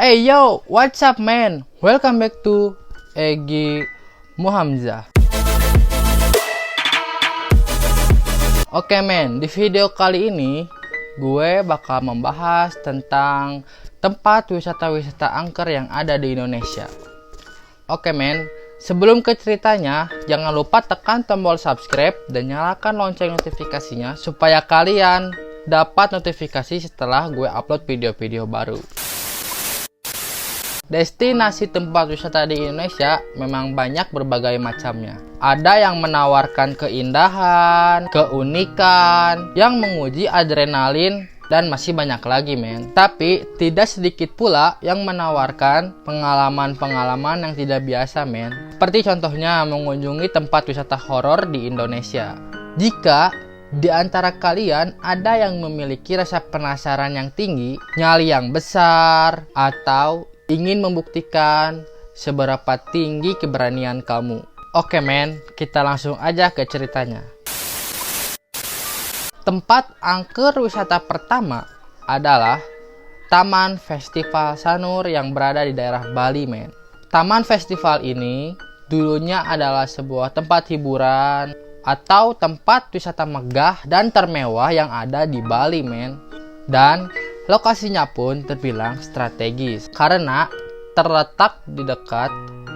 Hey yo, what's up man? Welcome back to Egi Muhamzah. Oke men, di video kali ini gue bakal membahas tentang tempat wisata-wisata angker yang ada di Indonesia. Oke men, sebelum ke ceritanya, jangan lupa tekan tombol subscribe dan nyalakan lonceng notifikasinya supaya kalian dapat notifikasi setelah gue upload video-video baru. Destinasi tempat wisata di Indonesia memang banyak berbagai macamnya. Ada yang menawarkan keindahan, keunikan, yang menguji adrenalin, dan masih banyak lagi men. Tapi tidak sedikit pula yang menawarkan pengalaman-pengalaman yang tidak biasa men. Seperti contohnya mengunjungi tempat wisata horor di Indonesia. Jika di antara kalian ada yang memiliki rasa penasaran yang tinggi, nyali yang besar, atau ingin membuktikan seberapa tinggi keberanian kamu. Oke men, kita langsung aja ke ceritanya. Tempat angker wisata pertama adalah Taman Festival Sanur yang berada di daerah Bali men. Taman Festival ini dulunya adalah sebuah tempat hiburan atau tempat wisata megah dan termewah yang ada di Bali men. Dan lokasinya pun terbilang strategis karena terletak di dekat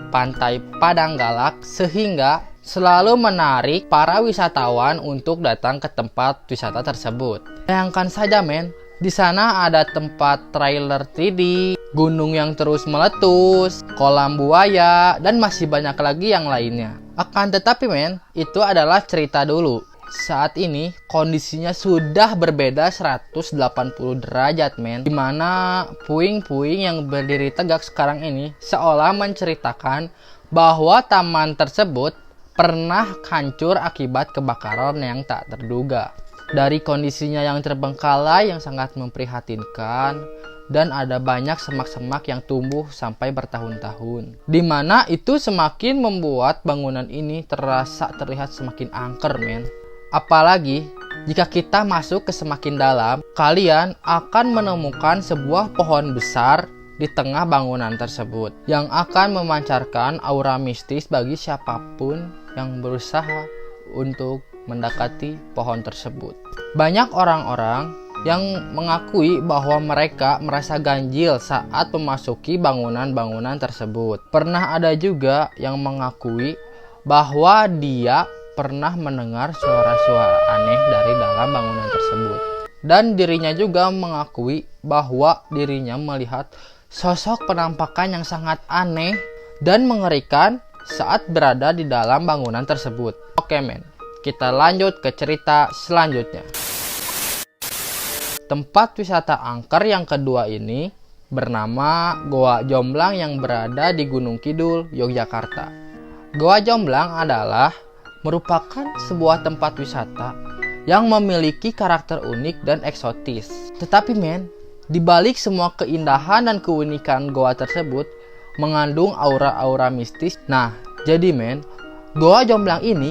pantai Padanggalak sehingga selalu menarik para wisatawan untuk datang ke tempat wisata tersebut. Bayangkan saja men, di sana ada tempat trailer 3D, gunung yang terus meletus, kolam buaya, dan masih banyak lagi yang lainnya. Akan tetapi men, itu adalah cerita dulu. Saat ini kondisinya sudah berbeda 180 derajat men, dimana puing-puing yang berdiri tegak sekarang ini seolah menceritakan bahwa taman tersebut pernah hancur akibat kebakaran yang tak terduga. Dari kondisinya yang terbengkalai yang sangat memprihatinkan, dan ada banyak semak-semak yang tumbuh sampai bertahun-tahun, dimana itu semakin membuat bangunan ini terlihat semakin angker men. Apalagi jika kita masuk ke semakin dalam, kalian akan menemukan sebuah pohon besar di tengah bangunan tersebut yang akan memancarkan aura mistis bagi siapapun yang berusaha untuk mendekati pohon tersebut. Banyak orang-orang yang mengakui bahwa mereka merasa ganjil saat memasuki bangunan-bangunan tersebut. Pernah ada juga yang mengakui bahwa dia pernah mendengar suara-suara aneh dari dalam bangunan tersebut. Dan dirinya juga mengakui bahwa dirinya melihat sosok penampakan yang sangat aneh dan mengerikan saat berada di dalam bangunan tersebut. Oke men, kita lanjut ke cerita selanjutnya. Tempat wisata angker yang kedua ini bernama Goa Jomblang yang berada di Gunung Kidul, Yogyakarta. Goa Jomblang adalah merupakan sebuah tempat wisata yang memiliki karakter unik dan eksotis. Tetapi men, di balik semua keindahan dan keunikan goa tersebut mengandung aura-aura mistis. Nah, jadi men, Goa Jomblang ini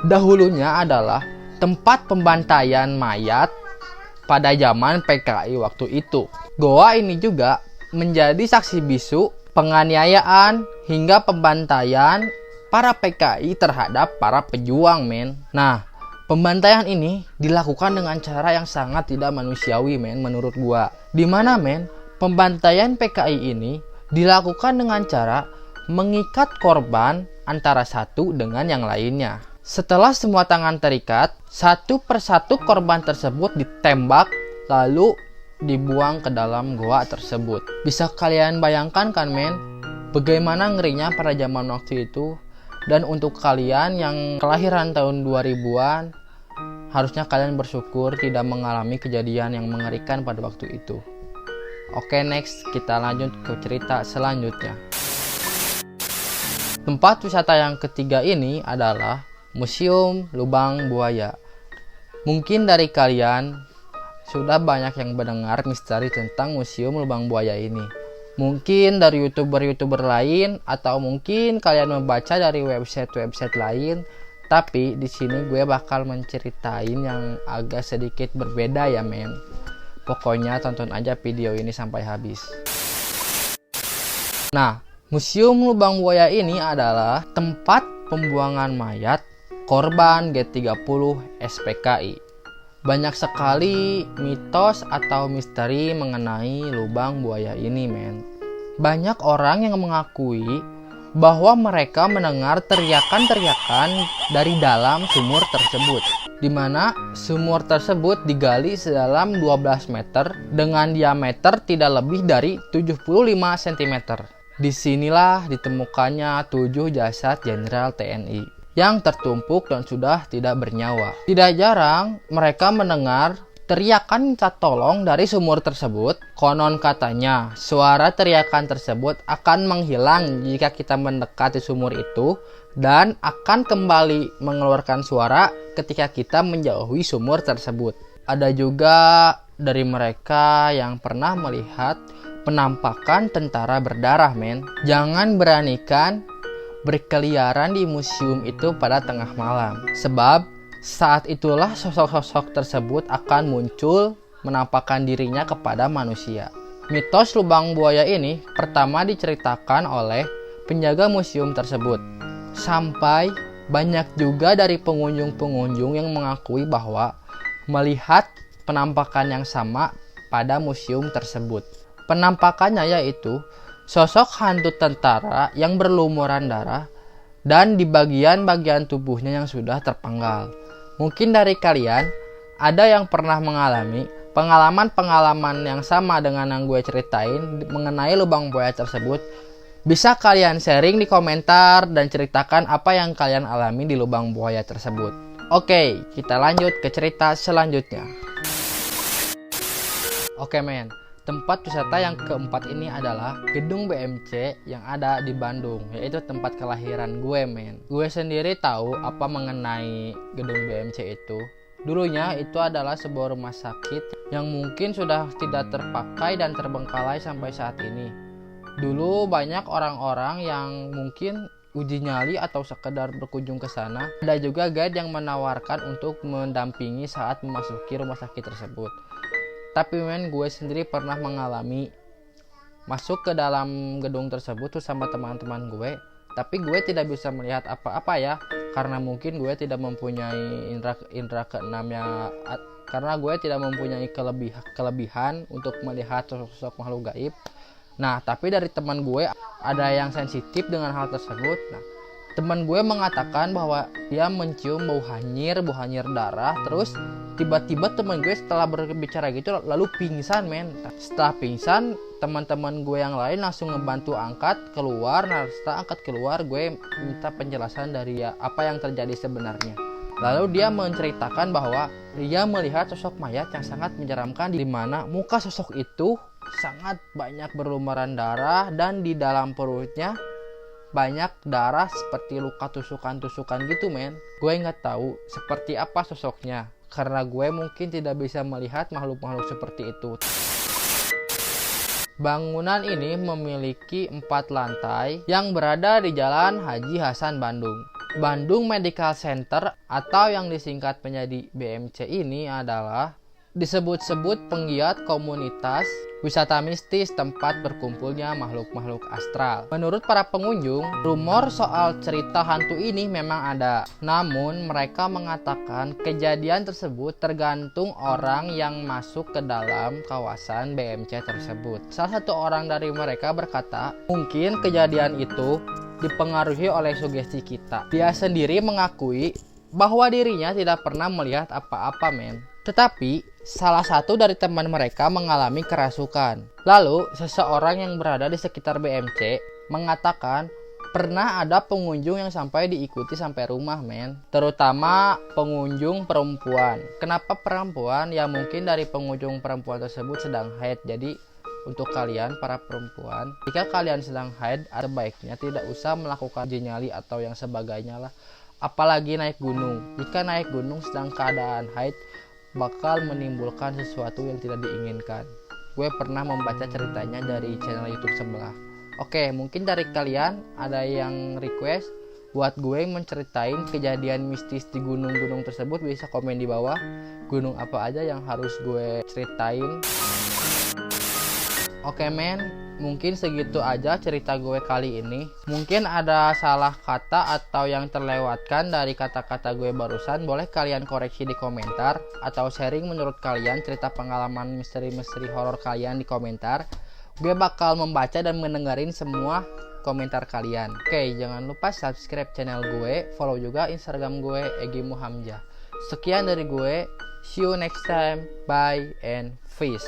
dahulunya adalah tempat pembantaian mayat pada zaman PKI waktu itu. Goa ini juga menjadi saksi bisu penganiayaan hingga pembantaian para PKI terhadap para pejuang men. Nah, pembantaian ini dilakukan dengan cara yang sangat tidak manusiawi men menurut gua. Dimana men, pembantaian PKI ini dilakukan dengan cara mengikat korban antara satu dengan yang lainnya. Setelah semua tangan terikat, satu persatu korban tersebut ditembak lalu dibuang ke dalam goa tersebut. Bisa kalian bayangkan kan men, bagaimana ngerinya pada zaman waktu itu. Dan untuk kalian yang kelahiran tahun 2000-an, harusnya kalian bersyukur tidak mengalami kejadian yang mengerikan pada waktu itu. Oke next, kita lanjut ke cerita selanjutnya. Tempat wisata yang ketiga ini adalah Museum Lubang Buaya. Mungkin dari kalian sudah banyak yang mendengar misteri tentang Museum Lubang Buaya ini. Mungkin dari youtuber-youtuber lain atau mungkin kalian membaca dari website-website lain. Tapi di sini gue bakal menceritain yang agak sedikit berbeda ya men. Pokoknya tonton aja video ini sampai habis. Nah, Museum Lubang Buaya ini adalah tempat pembuangan mayat korban G30 SPKI. Banyak sekali mitos atau misteri mengenai lubang buaya ini, men. Banyak orang yang mengakui bahwa mereka mendengar teriakan-teriakan dari dalam sumur tersebut, di mana sumur tersebut digali sedalam 12 meter dengan diameter tidak lebih dari 75 cm. Disinilah ditemukannya 7 jasad Jenderal TNI yang tertumpuk dan sudah tidak bernyawa. Tidak jarang mereka mendengar teriakan minta tolong dari sumur tersebut. Konon katanya suara teriakan tersebut akan menghilang jika kita mendekati sumur itu dan akan kembali mengeluarkan suara ketika kita menjauhi sumur tersebut. Ada juga dari mereka yang pernah melihat penampakan tentara berdarah, men. Jangan beranikan berkeliaran di museum itu pada tengah malam, sebab saat itulah sosok-sosok tersebut akan muncul menampakkan dirinya kepada manusia. Mitos lubang buaya ini pertama diceritakan oleh penjaga museum tersebut. Sampai banyak juga dari pengunjung-pengunjung yang mengakui bahwa melihat penampakan yang sama pada museum tersebut. Penampakannya yaitu sosok hantu tentara yang berlumuran darah dan di bagian-bagian tubuhnya yang sudah terpenggal. Mungkin dari kalian ada yang pernah mengalami pengalaman-pengalaman yang sama dengan yang gue ceritain mengenai lubang buaya tersebut. Bisa kalian sharing di komentar dan ceritakan apa yang kalian alami di lubang buaya tersebut. Oke, kita lanjut ke cerita selanjutnya. Oke, men. Tempat wisata yang keempat ini adalah gedung BMC yang ada di Bandung, yaitu tempat kelahiran gue, men. Gue sendiri tahu apa mengenai gedung BMC itu. Dulunya itu adalah sebuah rumah sakit yang mungkin sudah tidak terpakai dan terbengkalai sampai saat ini. Dulu banyak orang-orang yang mungkin uji nyali atau sekedar berkunjung ke sana. Ada juga guide yang menawarkan untuk mendampingi saat memasuki rumah sakit tersebut. Tapi men, gue sendiri pernah mengalami masuk ke dalam gedung tersebut tuh sama teman-teman gue. Tapi gue tidak bisa melihat apa-apa ya, karena mungkin gue tidak mempunyai indera keenamnya, karena gue tidak mempunyai kelebihan untuk melihat sosok makhluk gaib. Nah, tapi dari teman gue ada yang sensitif dengan hal tersebut. Nah, teman gue mengatakan bahwa dia mencium bau hanyir darah. Terus tiba-tiba teman gue setelah berbicara gitu lalu pingsan, men. Setelah pingsan, teman-teman gue yang lain langsung ngebantu angkat keluar. Nah, setelah angkat keluar, gue minta penjelasan dari apa yang terjadi sebenarnya. Lalu dia menceritakan bahwa dia melihat sosok mayat yang sangat menyeramkan, di mana muka sosok itu sangat banyak berlumuran darah dan di dalam perutnya banyak darah seperti luka tusukan-tusukan gitu, men. Gue nggak tahu seperti apa sosoknya karena gue mungkin tidak bisa melihat makhluk-makhluk seperti itu. Bangunan ini memiliki 4 lantai yang berada di Jalan Haji Hasan Bandung. Bandung Medical Center atau yang disingkat menjadi BMC ini adalah disebut-sebut penggiat komunitas wisata mistis tempat berkumpulnya makhluk-makhluk astral. Menurut para pengunjung, rumor soal cerita hantu ini memang ada. Namun mereka mengatakan kejadian tersebut tergantung orang yang masuk ke dalam kawasan BMC tersebut. Salah satu orang dari mereka berkata, mungkin kejadian itu dipengaruhi oleh sugesti kita. Dia sendiri mengakui bahwa dirinya tidak pernah melihat apa-apa, men. Tetapi salah satu dari teman mereka mengalami kerasukan. Lalu seseorang yang berada di sekitar BMC mengatakan pernah ada pengunjung yang sampai diikuti sampai rumah, men. Terutama pengunjung perempuan. Kenapa perempuan? Ya mungkin dari pengunjung perempuan tersebut sedang haid. Jadi untuk kalian para perempuan, jika kalian sedang haid, sebaiknya tidak usah melakukan uji nyali atau yang sebagainya lah. Apalagi naik gunung. Jika naik gunung sedang keadaan haid, bakal menimbulkan sesuatu yang tidak diinginkan. Gue pernah membaca ceritanya dari channel YouTube sebelah. Oke, mungkin dari kalian ada yang request buat gue menceritain kejadian mistis di gunung-gunung tersebut, bisa komen di bawah gunung apa aja yang harus gue ceritain. Oke men, mungkin segitu aja cerita gue kali ini. Mungkin ada salah kata atau yang terlewatkan dari kata-kata gue barusan. Boleh kalian koreksi di komentar, atau sharing menurut kalian cerita pengalaman misteri-misteri horor kalian di komentar. Gue bakal membaca dan mendengarin semua komentar kalian. Oke, jangan lupa subscribe channel gue, follow juga Instagram gue Egi Muhamjah. Sekian dari gue, see you next time, bye and peace.